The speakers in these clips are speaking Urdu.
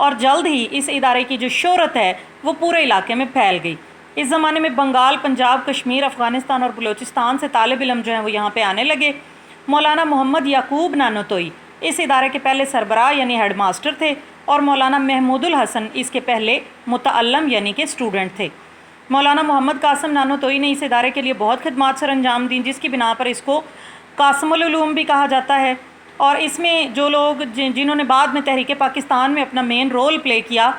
اور جلد ہی اس ادارے کی جو شہرت ہے وہ پورے علاقے میں پھیل گئی۔ اس زمانے میں بنگال، پنجاب، کشمیر، افغانستان اور بلوچستان سے طالب علم جو ہیں وہ یہاں پہ آنے لگے۔ مولانا محمد یعقوب نانوتوئی اس ادارے کے پہلے سربراہ یعنی ہیڈ ماسٹر تھے، اور مولانا محمود الحسن اس کے پہلے متعلم یعنی کہ اسٹوڈنٹ تھے۔ مولانا محمد قاسم نانوتوئی نے اس ادارے کے لیے بہت خدمات سر انجام دیں، جس کی بنا پر اس کو قاسم العلوم بھی کہا جاتا ہے۔ اور اس میں جو لوگ جنہوں نے بعد میں تحریک پاکستان میں اپنا مین رول پلے کیا،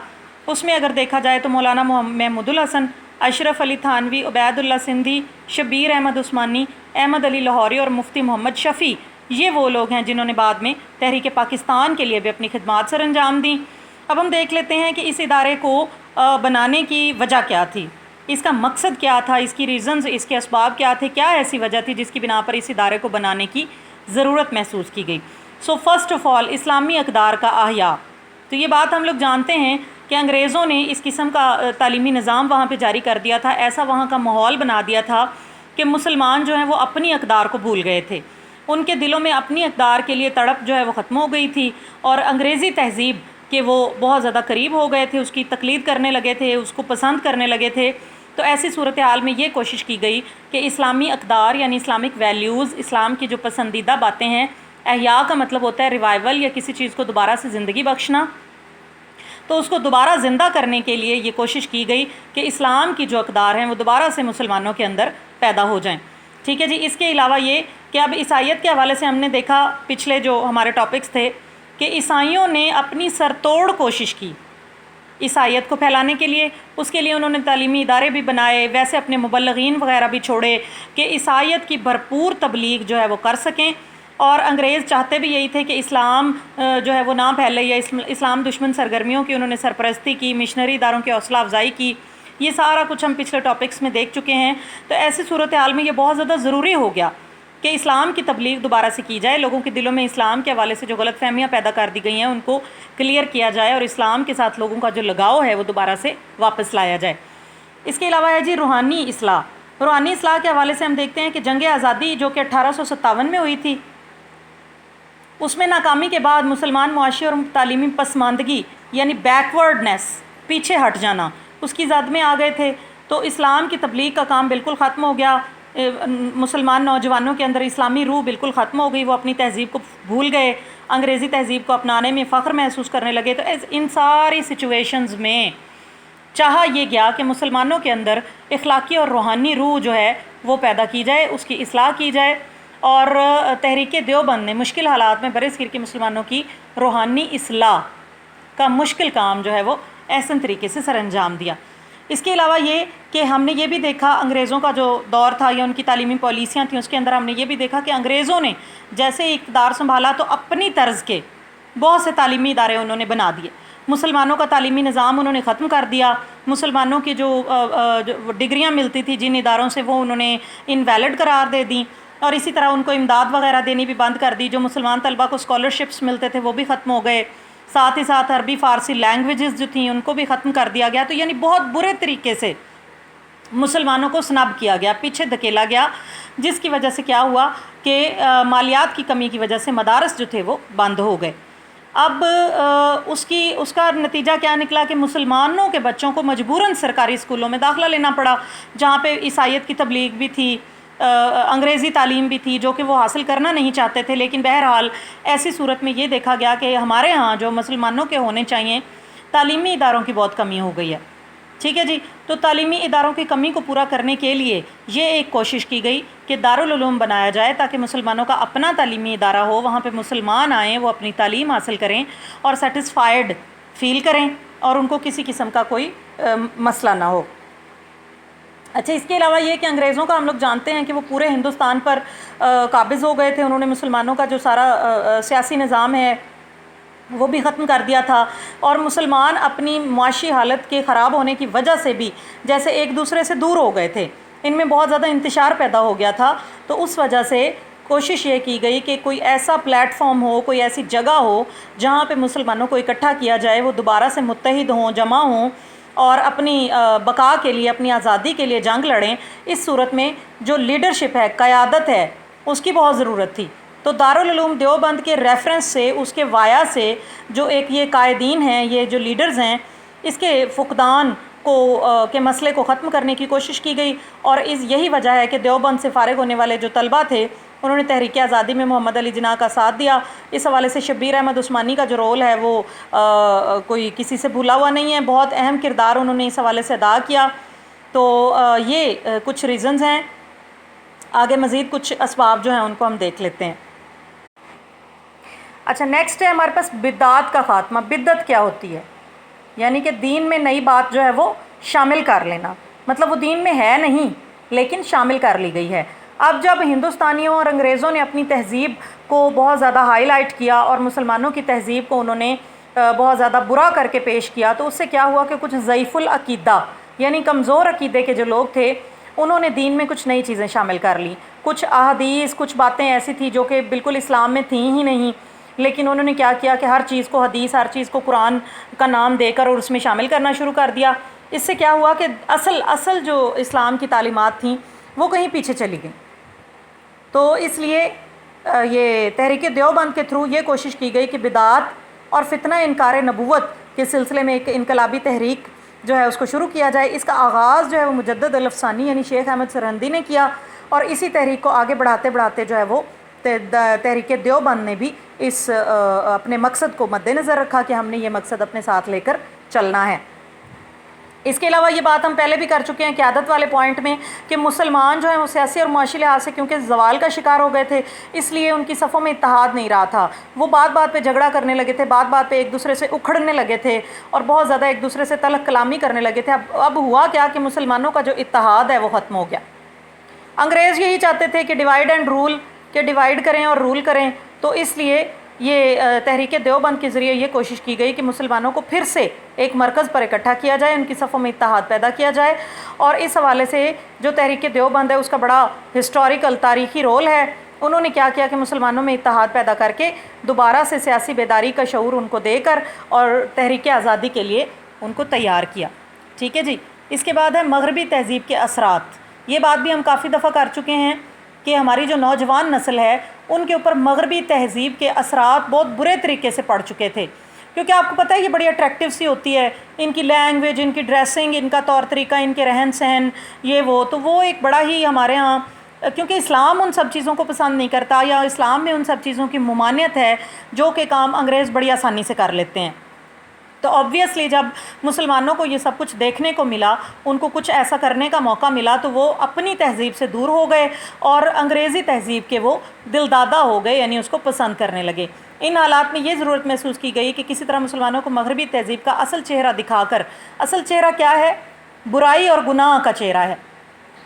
اس میں اگر دیکھا جائے تو مولانا محمود الحسن، اشرف علی تھانوی، عبید اللہ سندھی، شبیر احمد عثمانی، احمد علی لاہوری اور مفتی محمد شفیع، یہ وہ لوگ ہیں جنہوں نے بعد میں تحریک پاکستان کے لیے بھی اپنی خدمات سر انجام دیں۔ اب ہم دیکھ لیتے ہیں کہ اس ادارے کو بنانے کی وجہ کیا تھی، اس کا مقصد کیا تھا، اس کی ریزنز، اس کے اسباب کیا تھے، کیا ایسی وجہ تھی جس کی بنا پر اس ادارے کو بنانے کی ضرورت محسوس کی گئی۔ سو فرسٹ آف آل اسلامی اقدار کا احیاء۔ تو یہ بات ہم لوگ جانتے ہیں کہ انگریزوں نے اس قسم کا تعلیمی نظام وہاں پہ جاری کر دیا تھا، ایسا وہاں کا ماحول بنا دیا تھا کہ مسلمان جو ہیں وہ اپنی اقدار کو بھول گئے تھے، ان کے دلوں میں اپنی اقدار کے لیے تڑپ جو ہے وہ ختم ہو گئی تھی، اور انگریزی تہذیب کے وہ بہت زیادہ قریب ہو گئے تھے، اس کی تقلید کرنے لگے تھے، اس کو پسند کرنے لگے تھے۔ تو ایسی صورتحال میں یہ کوشش کی گئی کہ اسلامی اقدار یعنی اسلامک ویلیوز، اسلام کی جو پسندیدہ باتیں ہیں، احیاء کا مطلب ہوتا ہے ریوائول یا کسی چیز کو دوبارہ سے زندگی بخشنا، تو اس کو دوبارہ زندہ کرنے کے لیے یہ کوشش کی گئی کہ اسلام کی جو اقدار ہیں وہ دوبارہ سے مسلمانوں کے اندر پیدا ہو جائیں۔ ٹھیک ہے جی۔ اس کے علاوہ یہ کہ اب عیسائیت کے حوالے سے ہم نے دیکھا پچھلے جو ہمارے ٹاپکس تھے کہ عیسائیوں نے اپنی سر توڑ کوشش کی عیسائیت کو پھیلانے کے لیے، اس کے لیے انہوں نے تعلیمی ادارے بھی بنائے، ویسے اپنے مبلغین وغیرہ بھی چھوڑے کہ عیسائیت کی بھرپور تبلیغ جو ہے وہ کر سکیں، اور انگریز چاہتے بھی یہی تھے کہ اسلام جو ہے وہ نہ پھیلے، یا اسلام دشمن سرگرمیوں کی انہوں نے سرپرستی کی، مشنری اداروں کی حوصلہ افزائی کی، یہ سارا کچھ ہم پچھلے ٹاپکس میں دیکھ چکے ہیں۔ تو ایسی صورتحال میں یہ بہت زیادہ ضروری ہو گیا کہ اسلام کی تبلیغ دوبارہ سے کی جائے، لوگوں کے دلوں میں اسلام کے حوالے سے جو غلط فہمیاں پیدا کر دی گئی ہیں ان کو کلیئر کیا جائے، اور اسلام کے ساتھ لوگوں کا جو لگاؤ ہے وہ دوبارہ سے واپس لایا جائے۔ اس کے علاوہ ہے جی روحانی اصلاح۔ روحانی اصلاح کے حوالے سے ہم دیکھتے ہیں کہ جنگ آزادی جو کہ 1857 میں ہوئی تھی، اس میں ناکامی کے بعد مسلمان معاشی اور تعلیمی پسماندگی یعنی بیکورڈنس، پیچھے ہٹ جانا، اس کی زد میں آ گئے تھے۔ تو اسلام کی تبلیغ کا کام بالکل ختم ہو گیا، مسلمان نوجوانوں کے اندر اسلامی روح بالکل ختم ہو گئی، وہ اپنی تہذیب کو بھول گئے، انگریزی تہذیب کو اپنانے میں فخر محسوس کرنے لگے۔ تو ان ساری سچویشنز میں چاہا یہ گیا کہ مسلمانوں کے اندر اخلاقی اور روحانی روح جو ہے وہ پیدا کی جائے، اس کی اصلاح کی جائے، اور تحریک دیوبند نے مشکل حالات میں برصغیر کے مسلمانوں کی روحانی اصلاح کا مشکل کام جو ہے وہ احسن طریقے سے سر انجام دیا۔ اس کے علاوہ یہ کہ ہم نے یہ بھی دیکھا انگریزوں کا جو دور تھا یا ان کی تعلیمی پالیسیاں تھیں، اس کے اندر ہم نے یہ بھی دیکھا کہ انگریزوں نے جیسے اقتدار سنبھالا تو اپنی طرز کے بہت سے تعلیمی ادارے انہوں نے بنا دیے، مسلمانوں کا تعلیمی نظام انہوں نے ختم کر دیا، مسلمانوں کی جو ڈگریاں ملتی تھی جن اداروں سے وہ انہوں نے انویلڈ قرار دے دیں، اور اسی طرح ان کو امداد وغیرہ دینی بھی بند کر دی، جو مسلمان طلبہ کو اسکالرشپس ملتے تھے وہ بھی ختم ہو گئے، ساتھ ہی ساتھ عربی فارسی لینگویجز جو تھیں ان کو بھی ختم کر دیا گیا۔ تو یعنی بہت برے طریقے سے مسلمانوں کو سنب کیا گیا، پیچھے دھکیلا گیا، جس کی وجہ سے کیا ہوا کہ مالیات کی کمی کی وجہ سے مدارس جو تھے وہ بند ہو گئے۔ اب اس کا نتیجہ کیا نکلا کہ مسلمانوں کے بچوں کو مجبوراً سرکاری اسکولوں میں داخلہ لینا پڑا، جہاں پہ عیسائیت کی تبلیغ بھی تھی، انگریزی تعلیم بھی تھی جو کہ وہ حاصل کرنا نہیں چاہتے تھے، لیکن بہرحال ایسی صورت میں یہ دیکھا گیا کہ ہمارے ہاں جو مسلمانوں کے ہونے چاہیے تعلیمی اداروں کی بہت کمی ہو گئی ہے۔ ٹھیک ہے جی۔ تو تعلیمی اداروں کی کمی کو پورا کرنے کے لیے یہ ایک کوشش کی گئی کہ دارالعلوم بنایا جائے تاکہ مسلمانوں کا اپنا تعلیمی ادارہ ہو، وہاں پہ مسلمان آئیں، وہ اپنی تعلیم حاصل کریں اور سیٹسفائیڈ فیل کریں، اور ان کو کسی قسم کا کوئی مسئلہ نہ ہو۔ اچھا، اس کے علاوہ یہ کہ انگریزوں کا ہم لوگ جانتے ہیں کہ وہ پورے ہندوستان پر قابض ہو گئے تھے، انہوں نے مسلمانوں کا جو سارا سیاسی نظام ہے وہ بھی ختم کر دیا تھا، اور مسلمان اپنی معاشی حالت کے خراب ہونے کی وجہ سے بھی جیسے ایک دوسرے سے دور ہو گئے تھے، ان میں بہت زیادہ انتشار پیدا ہو گیا تھا۔ تو اس وجہ سے کوشش یہ کی گئی کہ کوئی ایسا پلیٹ فارم ہو، کوئی ایسی جگہ ہو جہاں پہ مسلمانوں کو اکٹھا کیا جائے، وہ دوبارہ سے متحد ہوں، جمع ہوں، اور اپنی بقا کے لیے، اپنی آزادی کے لیے جنگ لڑیں۔ اس صورت میں جو لیڈرشپ ہے، قیادت ہے، اس کی بہت ضرورت تھی۔ تو دارالعلوم دیوبند کے ریفرنس سے، اس کے وایا سے جو ایک یہ قائدین ہیں، یہ جو لیڈرز ہیں، اس کے فقدان کو کے مسئلے کو ختم کرنے کی کوشش کی گئی، اور یہی وجہ ہے کہ دیوبند سے فارغ ہونے والے جو طلبہ تھے انہوں نے تحریک آزادی میں محمد علی جناح کا ساتھ دیا۔ اس حوالے سے شبیر احمد عثمانی کا جو رول ہے وہ کوئی کسی سے بھولا ہوا نہیں ہے، بہت اہم کردار انہوں نے اس حوالے سے ادا کیا۔ تو یہ کچھ ریزنز ہیں، آگے مزید کچھ اسباب جو ہیں ان کو ہم دیکھ لیتے ہیں۔ اچھا، نیکسٹ ہے ہمارے پاس بدعات کا خاتمہ۔ بدعت کیا ہوتی ہے؟ یعنی کہ دین میں نئی بات جو ہے وہ شامل کر لینا، مطلب وہ دین میں ہے نہیں لیکن شامل کر لی گئی ہے۔ اب جب ہندوستانیوں اور انگریزوں نے اپنی تہذیب کو بہت زیادہ ہائی لائٹ کیا اور مسلمانوں کی تہذیب کو انہوں نے بہت زیادہ برا کر کے پیش کیا، تو اس سے کیا ہوا کہ کچھ ضعیف العقیدہ یعنی کمزور عقیدے کے جو لوگ تھے انہوں نے دین میں کچھ نئی چیزیں شامل کر لیں، کچھ احادیث، کچھ باتیں ایسی تھیں جو کہ بالکل اسلام میں تھیں ہی نہیں، لیکن انہوں نے کیا کیا کہ ہر چیز کو حدیث، ہر چیز کو قرآن کا نام دے کر اور اس میں شامل کرنا شروع کر دیا۔ اس سے کیا ہوا کہ اصل جو اسلام کی تعلیمات تھیں وہ کہیں پیچھے چلی گئیں۔ تو اس لیے یہ تحریک دیوبند کے تھرو یہ کوشش کی گئی کہ بدعات اور فتنہ انکار نبوت کے سلسلے میں ایک انقلابی تحریک جو ہے اس کو شروع کیا جائے۔ اس کا آغاز جو ہے وہ مجدد الافسانی یعنی شیخ احمد سرہندی نے کیا، اور اسی تحریک کو آگے بڑھاتے بڑھاتے جو ہے وہ تحریک دیوبند نے بھی اس اپنے مقصد کو مد نظر رکھا کہ ہم نے یہ مقصد اپنے ساتھ لے کر چلنا ہے۔ اس کے علاوہ یہ بات ہم پہلے بھی کر چکے ہیں قیادت والے پوائنٹ میں کہ مسلمان جو ہیں وہ سیاسی اور معاشی لحاظ سے کیونکہ زوال کا شکار ہو گئے تھے، اس لیے ان کی صفوں میں اتحاد نہیں رہا تھا، وہ بات بات پہ جھگڑا کرنے لگے تھے، بات بات پہ ایک دوسرے سے اکھڑنے لگے تھے اور بہت زیادہ ایک دوسرے سے تلخ کلامی کرنے لگے تھے۔ اب ہوا کیا کہ مسلمانوں کا جو اتحاد ہے وہ ختم ہو گیا۔ انگریز یہی چاہتے تھے کہ ڈیوائیڈ اینڈ رول، کہ ڈیوائیڈ کریں اور رول کریں، تو اس لیے یہ تحریک دیوبند کے ذریعے یہ کوشش کی گئی کہ مسلمانوں کو پھر سے ایک مرکز پر اکٹھا کیا جائے، ان کی صفوں میں اتحاد پیدا کیا جائے، اور اس حوالے سے جو تحریک دیوبند ہے اس کا بڑا ہسٹوریکل تاریخی رول ہے۔ انہوں نے کیا کیا کہ مسلمانوں میں اتحاد پیدا کر کے دوبارہ سے سیاسی بیداری کا شعور ان کو دے کر اور تحریک آزادی کے لیے ان کو تیار کیا۔ ٹھیک ہے جی۔ اس کے بعد ہے مغربی تہذیب کے اثرات۔ یہ بات بھی ہم کافی دفعہ کر چکے ہیں کہ ہماری جو نوجوان نسل ہے ان کے اوپر مغربی تہذیب کے اثرات بہت برے طریقے سے پڑ چکے تھے، کیونکہ آپ کو پتہ ہے یہ بڑی اٹریکٹیو سی ہوتی ہے، ان کی لینگویج، ان کی ڈریسنگ، ان کا طور طریقہ، ان کے رہن سہن، یہ تو وہ ایک بڑا ہی ہمارے ہاں، کیونکہ اسلام ان سب چیزوں کو پسند نہیں کرتا، یا اسلام میں ان سب چیزوں کی ممانعت ہے جو کہ کام انگریز بڑی آسانی سے کر لیتے ہیں۔ تو آبویسلی جب مسلمانوں کو یہ سب کچھ دیکھنے کو ملا، ان کو کچھ ایسا کرنے کا موقع ملا، تو وہ اپنی تہذیب سے دور ہو گئے اور انگریزی تہذیب کے وہ دلدادہ ہو گئے، یعنی اس کو پسند کرنے لگے۔ ان حالات میں یہ ضرورت محسوس کی گئی کہ کسی طرح مسلمانوں کو مغربی تہذیب کا اصل چہرہ دکھا کر، اصل چہرہ کیا ہے؟ برائی اور گناہ کا چہرہ ہے،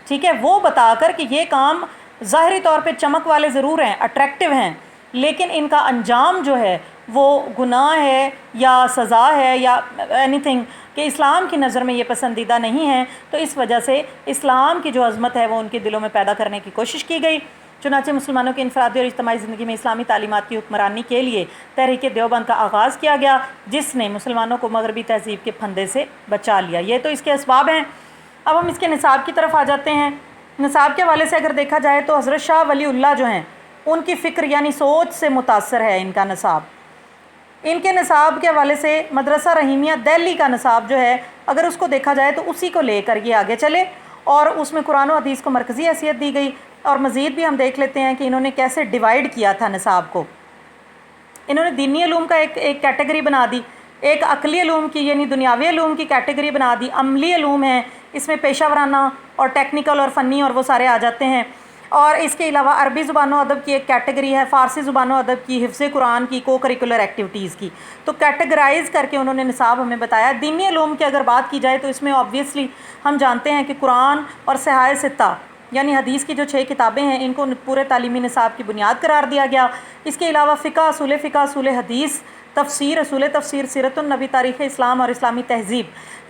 ٹھیک ہے، وہ بتا کر کہ یہ کام ظاہری طور پہ چمک والے ضرور ہیں، اٹریکٹیو ہیں، لیکن ان کا انجام جو ہے وہ گناہ ہے یا سزا ہے یا اینی تھنگ، کہ اسلام کی نظر میں یہ پسندیدہ نہیں ہے۔ تو اس وجہ سے اسلام کی جو عظمت ہے وہ ان کے دلوں میں پیدا کرنے کی کوشش کی گئی۔ چنانچہ مسلمانوں کی انفرادی اور اجتماعی زندگی میں اسلامی تعلیمات کی حکمرانی کے لیے تحریک دیوبند کا آغاز کیا گیا، جس نے مسلمانوں کو مغربی تہذیب کے پھندے سے بچا لیا۔ یہ تو اس کے اسباب ہیں۔ اب ہم اس کے نصاب کی طرف آ جاتے ہیں۔ نصاب کے حوالے سے اگر دیکھا جائے تو حضرت شاہ ولی اللہ جو ہیں ان کی فکر یعنی سوچ سے متاثر ہے ان کا نصاب۔ ان کے نصاب کے حوالے سے مدرسہ رحیمیہ دہلی کا نصاب جو ہے اگر اس کو دیکھا جائے تو اسی کو لے کر یہ آگے چلے، اور اس میں قرآن و حدیث کو مرکزی حیثیت دی گئی۔ اور مزید بھی ہم دیکھ لیتے ہیں کہ انہوں نے کیسے ڈیوائیڈ کیا تھا نصاب کو۔ انہوں نے دینی علوم کا ایک کیٹیگری بنا دی، ایک عقلی علوم کی یعنی دنیاوی علوم کی کیٹیگری بنا دی، عملی علوم ہیں، اس میں پیشہ ورانہ اور ٹیکنیکل اور فنی اور وہ سارے آ جاتے ہیں، اور اس کے علاوہ عربی زبان و ادب کی ایک کیٹیگری ہے، فارسی زبان و ادب کی، حفظ قرآن کی، کو کریکولر ایکٹیویٹیز کی، تو کیٹیگرائز کر کے انہوں نے نصاب ہمیں بتایا۔ دینی علوم کی اگر بات کی جائے تو اس میں آبویسلی ہم جانتے ہیں کہ قرآن اور صحائح ستہ یعنی حدیث کی جو 6 کتابیں ہیں ان کو پورے تعلیمی نصاب کی بنیاد قرار دیا گیا۔ اس کے علاوہ فقہ، اصول حدیث، تفسیر، اصول تفسیر، سیرت النبی، تاریخ اسلام اور اسلامی تہذیب،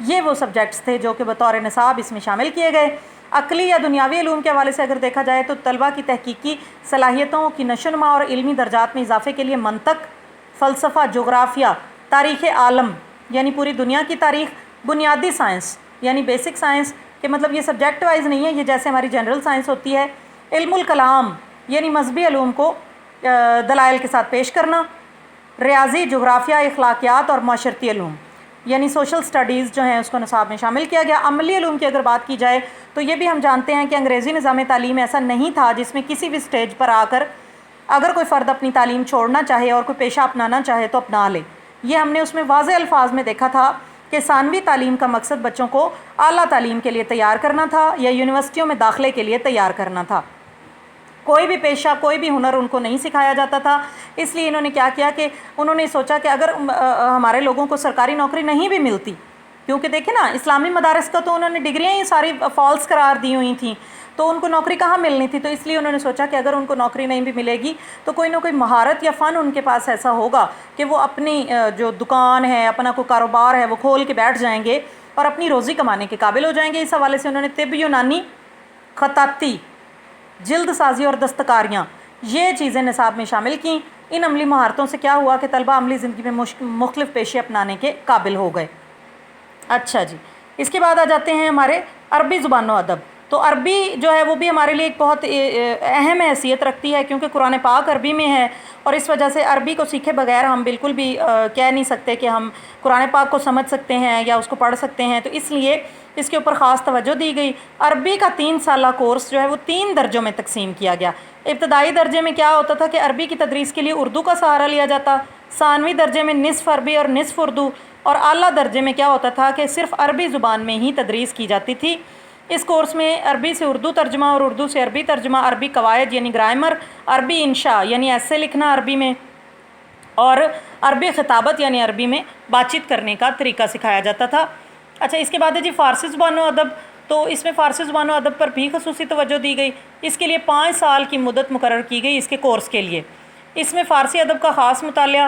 یہ وہ سبجیکٹس تھے جو کہ بطور نصاب اس میں شامل کیے گئے۔ عقلی یا دنیاوی علوم کے حوالے سے اگر دیکھا جائے تو طلبہ کی تحقیقی صلاحیتوں کی نشوونما اور علمی درجات میں اضافے کے لیے منطق، فلسفہ، جغرافیہ، تاریخ عالم یعنی پوری دنیا کی تاریخ، بنیادی سائنس یعنی بیسک سائنس کہ مطلب یہ سبجیکٹ وائز نہیں ہے، یہ جیسے ہماری جنرل سائنس ہوتی ہے، علم الکلام یعنی مذہبی علوم کو دلائل کے ساتھ پیش کرنا، ریاضی، جغرافیہ، اخلاقیات اور معاشرتی علوم یعنی سوشل سٹڈیز جو ہیں اس کو نصاب میں شامل کیا گیا۔ عملی علوم کی اگر بات کی جائے تو یہ بھی ہم جانتے ہیں کہ انگریزی نظام تعلیم ایسا نہیں تھا جس میں کسی بھی سٹیج پر آ کر اگر کوئی فرد اپنی تعلیم چھوڑنا چاہے اور کوئی پیشہ اپنانا چاہے تو اپنا لے۔ یہ ہم نے اس میں واضح الفاظ میں دیکھا تھا کہ ثانوی تعلیم کا مقصد بچوں کو اعلیٰ تعلیم کے لیے تیار کرنا تھا یا یونیورسٹیوں میں داخلے کے لیے تیار کرنا تھا۔ کوئی بھی پیشہ، کوئی بھی ہنر ان کو نہیں سکھایا جاتا تھا۔ اس لیے انہوں نے کیا کیا کہ انہوں نے سوچا کہ اگر ہمارے لوگوں کو سرکاری نوکری نہیں بھی ملتی، کیونکہ دیکھیں نا اسلامی مدارس کا تو انہوں نے ڈگریاں ہی ساری فالس قرار دی ہوئی تھیں، تو ان کو نوکری کہاں ملنی تھی، تو اس لیے انہوں نے سوچا کہ اگر ان کو نوکری نہیں بھی ملے گی تو کوئی نہ کوئی مہارت یا فن ان کے پاس ایسا ہوگا کہ وہ اپنی جو دکان ہے، اپنا کوئی کاروبار ہے وہ کھول کے بیٹھ جائیں گے اور اپنی روزی کمانے کے قابل ہو جائیں گے۔ اس حوالے سے انہوں نے طب، یونانی، خطاطی، جلد سازی اور دستکاریاں یہ چیزیں نصاب میں شامل کیں۔ ان عملی مہارتوں سے کیا ہوا کہ طلبہ عملی زندگی میں مختلف پیشے اپنانے کے قابل ہو گئے۔ اچھا جی، اس کے بعد آ جاتے ہیں ہمارے عربی زبان و ادب۔ تو عربی جو ہے وہ بھی ہمارے لیے ایک بہت اہم حیثیت رکھتی ہے کیونکہ قرآن پاک عربی میں ہے، اور اس وجہ سے عربی کو سیکھے بغیر ہم بالکل بھی کہہ نہیں سکتے کہ ہم قرآن پاک کو سمجھ سکتے ہیں یا اس کو پڑھ سکتے ہیں، تو اس لیے اس کے اوپر خاص توجہ دی گئی۔ عربی کا 3 سالہ کورس جو ہے وہ 3 درجوں میں تقسیم کیا گیا۔ ابتدائی درجے میں کیا ہوتا تھا کہ عربی کی تدریس کے لیے اردو کا سہارا لیا جاتا، ثانوی درجے میں نصف عربی اور نصف اردو، اور اعلیٰ درجے میں کیا ہوتا تھا کہ صرف عربی زبان میں ہی تدریس کی جاتی تھی۔ اس کورس میں عربی سے اردو ترجمہ اور اردو سے عربی ترجمہ، عربی قواعد یعنی گرامر، عربی انشاء یعنی ایسے لکھنا عربی میں، اور عربی خطابت یعنی عربی میں بات چیت کرنے کا طریقہ سکھایا جاتا تھا۔ اچھا، اس کے بعد ہے جی فارسی زبان و ادب۔ تو اس میں فارسی زبان و ادب پر بھی خصوصی توجہ دی گئی۔ اس کے لیے 5 سال کی مدت مقرر کی گئی اس کے کورس کے لیے۔ اس میں فارسی ادب کا خاص مطالعہ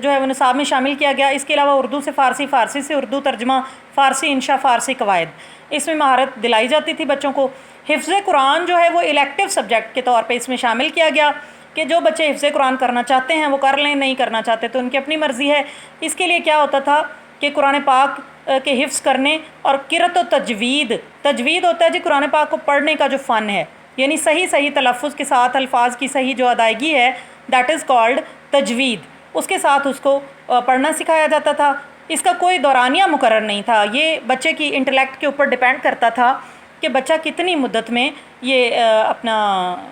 جو ہے وہ نصاب میں شامل کیا گیا۔ اس کے علاوہ اردو سے فارسی، فارسی سے اردو ترجمہ، فارسی انشاء، فارسی قواعد، اس میں مہارت دلائی جاتی تھی بچوں کو۔ حفظ قرآن جو ہے وہ الیکٹیو سبجیکٹ کے طور پہ اس میں شامل کیا گیا کہ جو بچے حفظ قرآن کرنا چاہتے ہیں وہ کر لیں، نہیں کرنا چاہتے تو ان کی اپنی مرضی ہے۔ اس کے لیے کیا ہوتا تھا کہ قرآن پاک کے حفظ کرنے اور قرأت و تجوید، تجوید ہوتا ہے جی قرآن پاک کو پڑھنے کا جو فن ہے، یعنی صحیح تلفظ کے ساتھ الفاظ کی صحیح جو ادائیگی ہے، دیٹ از کالڈ تجوید، اس کے ساتھ اس کو پڑھنا سکھایا جاتا تھا۔ اس کا کوئی دورانیہ مقرر نہیں تھا، یہ بچے کی انٹلیکٹ کے اوپر ڈیپینڈ کرتا تھا کہ بچہ کتنی مدت میں یہ اپنا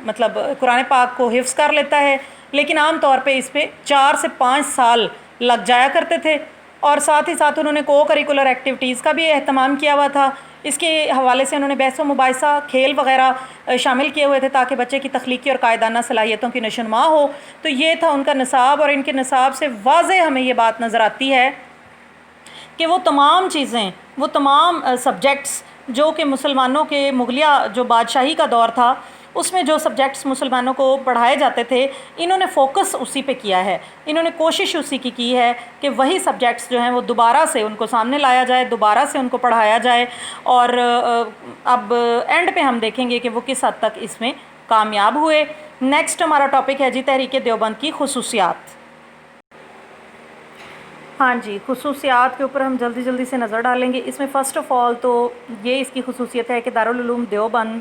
مطلب قرآن پاک کو حفظ کر لیتا ہے، لیکن عام طور پہ اس پہ 4 سے 5 سال لگ جایا کرتے تھے۔ اور ساتھ ہی ساتھ انہوں نے کو کریکولر ایکٹیویٹیز کا بھی اہتمام کیا ہوا تھا۔ اس کے حوالے سے انہوں نے بحث و مباحثہ، کھیل وغیرہ شامل کیے ہوئے تھے تاکہ بچے کی تخلیقی اور قائدانہ صلاحیتوں کی نشوونما ہو۔ تو یہ تھا ان کا نصاب، اور ان کے نصاب سے واضح ہمیں یہ بات نظر آتی ہے کہ وہ تمام چیزیں، وہ تمام سبجیکٹس جو کہ مسلمانوں کے مغلیہ جو بادشاہی کا دور تھا اس میں جو سبجیکٹس مسلمانوں کو پڑھائے جاتے تھے، انہوں نے فوکس اسی پہ کیا ہے، انہوں نے کوشش اسی کی ہے کہ وہی سبجیکٹس جو ہیں وہ دوبارہ سے ان کو سامنے لایا جائے، دوبارہ سے ان کو پڑھایا جائے۔ اور اب اینڈ پہ ہم دیکھیں گے کہ وہ کس حد تک اس میں کامیاب ہوئے۔ نیکسٹ ہمارا ٹاپک ہے جی تحریک دیوبند کی خصوصیات۔ ہاں جی، خصوصیات کے اوپر ہم جلدی سے نظر ڈالیں گے۔ اس میں فرسٹ آف آل تو یہ اس کی خصوصیت ہے کہ دارالعلوم دیوبند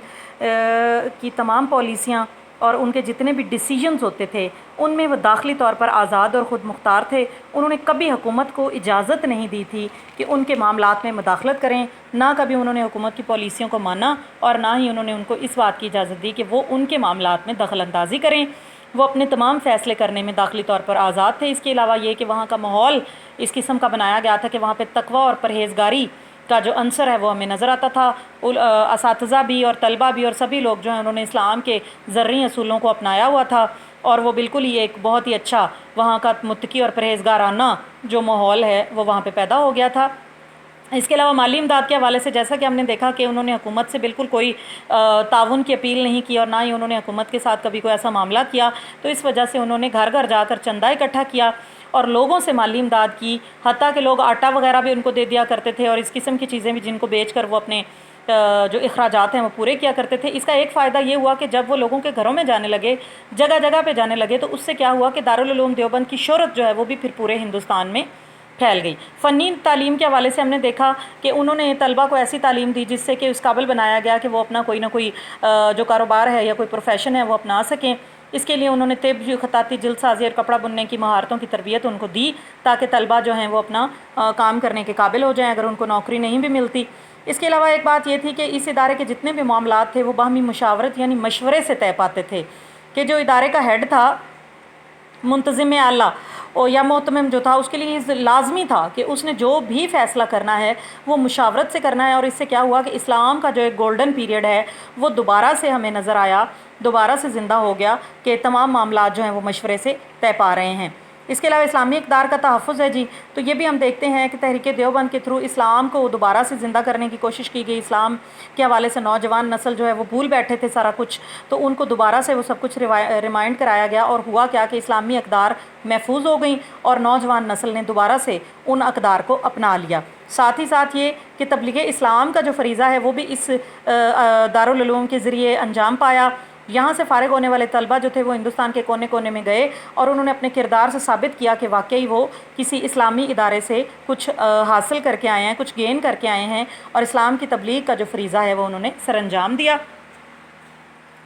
کی تمام پالیسیاں اور ان کے جتنے بھی ڈیسیجنز ہوتے تھے ان میں وہ داخلی طور پر آزاد اور خود مختار تھے۔ انہوں نے کبھی حکومت کو اجازت نہیں دی تھی کہ ان کے معاملات میں مداخلت کریں، نہ کبھی انہوں نے حکومت کی پالیسیوں کو مانا، اور نہ ہی انہوں نے ان کو اس بات کی اجازت دی کہ وہ ان کے معاملات میں دخل اندازی کریں۔ وہ اپنے تمام فیصلے کرنے میں داخلی طور پر آزاد تھے۔ اس کے علاوہ یہ کہ وہاں کا ماحول اس قسم کا بنایا گیا تھا کہ وہاں پہ تقوی اور پرہیزگاری کا جو عنصر ہے وہ ہمیں نظر آتا تھا۔ اساتذہ بھی اور طلبہ بھی اور سبھی لوگ جو ہیں انہوں نے اسلام کے زرعی اصولوں کو اپنایا ہوا تھا، اور وہ بالکل ہی ایک بہت ہی اچھا وہاں کا متقی اور پرہیزگارانہ جو ماحول ہے وہ وہاں پہ پیدا ہو گیا تھا۔ اس کے علاوہ مالی امداد کے حوالے سے جیسا کہ ہم نے دیکھا کہ انہوں نے حکومت سے بالکل کوئی تعاون کی اپیل نہیں کی، اور نہ ہی انہوں نے حکومت کے ساتھ کبھی کوئی ایسا معاملہ کیا، تو اس وجہ سے انہوں نے گھر گھر جا کر چندہ اکٹھا کیا اور لوگوں سے مالی امداد کی، حتیٰ کہ لوگ آٹا وغیرہ بھی ان کو دے دیا کرتے تھے اور اس قسم کی چیزیں بھی جن کو بیچ کر وہ اپنے جو اخراجات ہیں وہ پورے کیا کرتے تھے۔ اس کا ایک فائدہ یہ ہوا کہ جب وہ لوگوں کے گھروں میں جانے لگے، جگہ جگہ پہ جانے لگے، تو اس سے کیا ہوا کہ دارالعلوم دیوبند کی شہرت جو ہے وہ بھی پھر پورے ہندوستان میں پھیل گئی۔ فنی تعلیم کے حوالے سے ہم نے دیکھا کہ انہوں نے طلبہ کو ایسی تعلیم دی جس سے کہ اس قابل بنایا گیا کہ وہ اپنا کوئی نہ کوئی جو کاروبار ہے یا کوئی پروفیشن ہے وہ اپنا سکیں۔ اس کے لیے انہوں نے طب، خطاطی، جلد سازی اور کپڑا بننے کی مہارتوں کی تربیت ان کو دی تاکہ طلبہ جو ہیں وہ اپنا کام کرنے کے قابل ہو جائیں اگر ان کو نوکری نہیں بھی ملتی۔ اس کے علاوہ ایک بات یہ تھی کہ اس ادارے کے جتنے بھی معاملات تھے وہ باہمی مشاورت یعنی مشورے سے طے پاتے تھے، کہ جو ادارے کا ہیڈ تھا، منتظم اعلیٰ یا محتمم جو تھا، اس کے لیے لازمی تھا کہ اس نے جو بھی فیصلہ کرنا ہے وہ مشاورت سے کرنا ہے۔ اور اس سے کیا ہوا کہ اسلام کا جو ایک گولڈن پیریڈ ہے وہ دوبارہ سے ہمیں نظر آیا، دوبارہ سے زندہ ہو گیا کہ تمام معاملات جو ہیں وہ مشورے سے طے پا رہے ہیں۔ اس کے علاوہ اسلامی اقدار کا تحفظ ہے جی، تو یہ بھی ہم دیکھتے ہیں کہ تحریک دیوبند کے تھرو اسلام کو دوبارہ سے زندہ کرنے کی کوشش کی گئی۔ اسلام کے حوالے سے نوجوان نسل جو ہے وہ بھول بیٹھے تھے سارا کچھ، تو ان کو دوبارہ سے وہ سب کچھ ریمائنڈ کرایا گیا، اور ہوا کیا کہ اسلامی اقدار محفوظ ہو گئیں اور نوجوان نسل نے دوبارہ سے ان اقدار کو اپنا لیا۔ ساتھ ہی ساتھ یہ کہ تبلیغ اسلام کا جو فریضہ ہے وہ بھی اس دارالعلوم کے ذریعے انجام پایا۔ یہاں سے فارغ ہونے والے طلبہ جو تھے وہ ہندوستان کے کونے کونے میں گئے اور انہوں نے اپنے کردار سے ثابت کیا کہ واقعی وہ کسی اسلامی ادارے سے کچھ حاصل کر کے آئے ہیں، کچھ گین کر کے آئے ہیں، اور اسلام کی تبلیغ کا جو فریضہ ہے وہ انہوں نے سر انجام دیا۔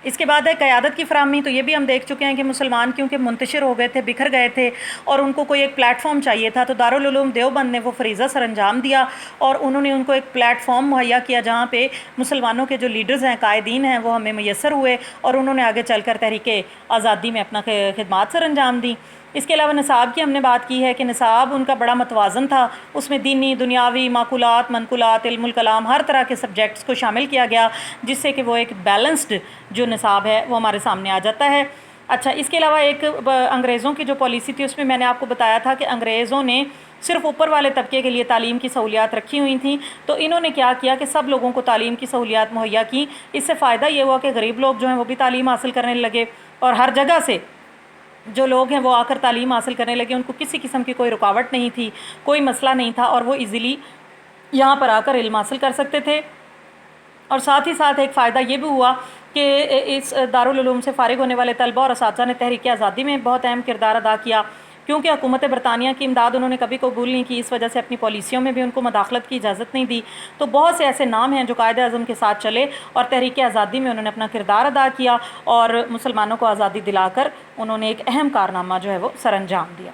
اس کے بعد ہے قیادت کی فراہمی، تو یہ بھی ہم دیکھ چکے ہیں کہ مسلمان کیونکہ منتشر ہو گئے تھے، بکھر گئے تھے، اور ان کو کوئی ایک پلیٹ فارم چاہیے تھا، تو دارالعلوم دیوبند نے وہ فریضہ سر انجام دیا اور انہوں نے ان کو ایک پلیٹ فارم مہیا کیا جہاں پہ مسلمانوں کے جو لیڈرز ہیں، قائدین ہیں، وہ ہمیں میسر ہوئے اور انہوں نے آگے چل کر تحریک آزادی میں اپنا خدمات سر انجام دیں۔ اس کے علاوہ نصاب کی ہم نے بات کی ہے کہ نصاب ان کا بڑا متوازن تھا، اس میں دینی، دنیاوی، معقولات، منقولات، علم الکلام، ہر طرح کے سبجیکٹس کو شامل کیا گیا، جس سے کہ وہ ایک بیلنسڈ جو نصاب ہے وہ ہمارے سامنے آ جاتا ہے۔ اچھا، اس کے علاوہ ایک انگریزوں کی جو پالیسی تھی اس میں نے آپ کو بتایا تھا کہ انگریزوں نے صرف اوپر والے طبقے کے لیے تعلیم کی سہولیات رکھی ہوئی تھیں، تو انہوں نے کیا کیا کہ سب لوگوں کو تعلیم کی سہولیات مہیا کی۔ اس سے فائدہ یہ ہوا کہ غریب لوگ جو ہیں وہ بھی تعلیم حاصل کرنے لگے، اور ہر جگہ سے جو لوگ ہیں وہ آ کر تعلیم حاصل کرنے لگے، ان کو کسی قسم کی کوئی رکاوٹ نہیں تھی، کوئی مسئلہ نہیں تھا، اور وہ ایزیلی یہاں پر آ کر علم حاصل کر سکتے تھے۔ اور ساتھ ہی ساتھ ایک فائدہ یہ بھی ہوا کہ اس دارالعلوم سے فارغ ہونے والے طلبہ اور اساتذہ نے تحریک آزادی میں بہت اہم کردار ادا کیا، کیونکہ حکومت برطانیہ کی امداد انہوں نے کبھی قبول نہیں کی، اس وجہ سے اپنی پالیسیوں میں بھی ان کو مداخلت کی اجازت نہیں دی۔ تو بہت سے ایسے نام ہیں جو قائد اعظم کے ساتھ چلے اور تحریک آزادی میں انہوں نے اپنا کردار ادا کیا اور مسلمانوں کو آزادی دلا کر انہوں نے ایک اہم کارنامہ جو ہے وہ سر انجام دیا۔